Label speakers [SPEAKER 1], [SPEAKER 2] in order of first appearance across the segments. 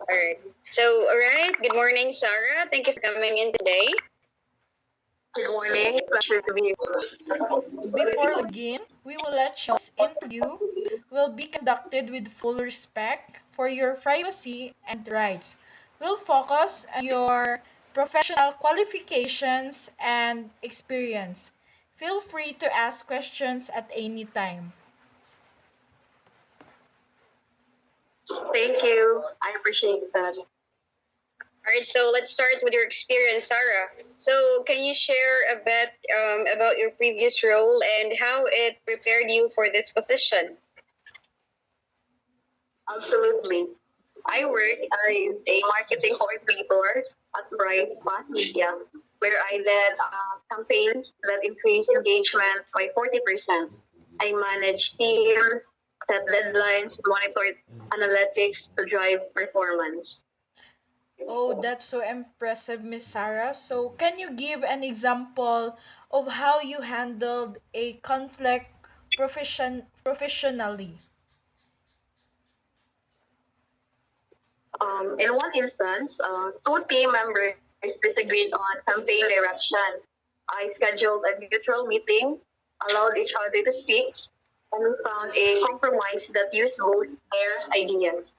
[SPEAKER 1] All right. So, all right. Good morning, Sarah. Thank you for coming in today.
[SPEAKER 2] Good morning. Pleasure to be here.
[SPEAKER 3] Before we begin, we will let you know this interview will be conducted with full respect for your privacy and rights. We'll focus on your professional qualifications and experience. Feel free to ask questions at any time.
[SPEAKER 2] Thank you. I appreciate that.
[SPEAKER 1] All right. So, let's start with your experience, Sarah. So, can you share a bit about your previous role and how it prepared you for this position?
[SPEAKER 2] Absolutely. I work as a marketing coordinator at Bright Mass Media, where I led campaigns that increased engagement by 40%. I manage teams, set deadlines, monitor analytics to drive performance.
[SPEAKER 3] Oh, that's so impressive, Miss Sarah. So, can you give an example of how you handled a conflict professionally?
[SPEAKER 2] In one instance, two team members disagreed on campaign direction. I scheduled a neutral meeting, allowed each other to speak, and we found a compromise that used both their ideas.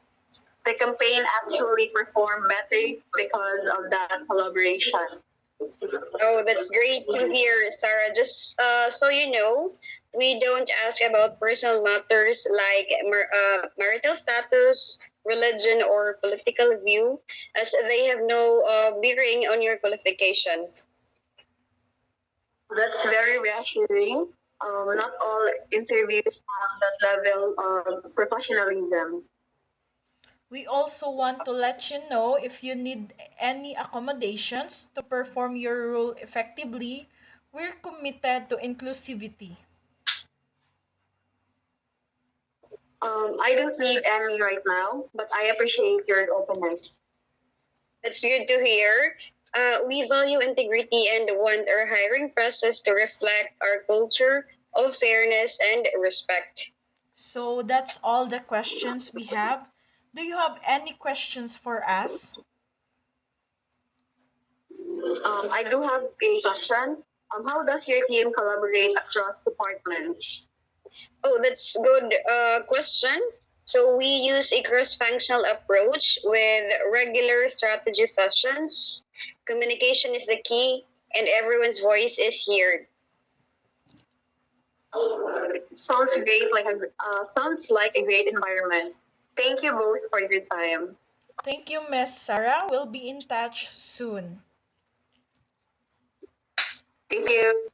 [SPEAKER 2] The campaign actually performed better because of that collaboration.
[SPEAKER 1] Oh, that's great to hear, Sarah. Just so you know, we don't ask about personal matters like marital status, religion, or political view, as they have no bearing on your qualifications.
[SPEAKER 2] That's very reassuring. Not all interviews have that level of professionalism.
[SPEAKER 3] We also want to let you know if you need any accommodations to perform your role effectively. We're committed to inclusivity.
[SPEAKER 2] I don't need any right now, but I appreciate your openness.
[SPEAKER 1] That's good to hear. We value integrity and want our hiring process to reflect our culture of fairness and respect.
[SPEAKER 3] So that's all the questions we have. Do you have any questions for us?
[SPEAKER 2] I do have a question. How does your team collaborate across departments?
[SPEAKER 1] Oh, that's good question. So we use a cross-functional approach with regular strategy sessions. Communication is the key, and everyone's voice is heard.
[SPEAKER 2] Sounds like a great environment. Thank you both for your time.
[SPEAKER 3] Thank you, Miss Sarah. We'll be in touch soon.
[SPEAKER 2] Thank you.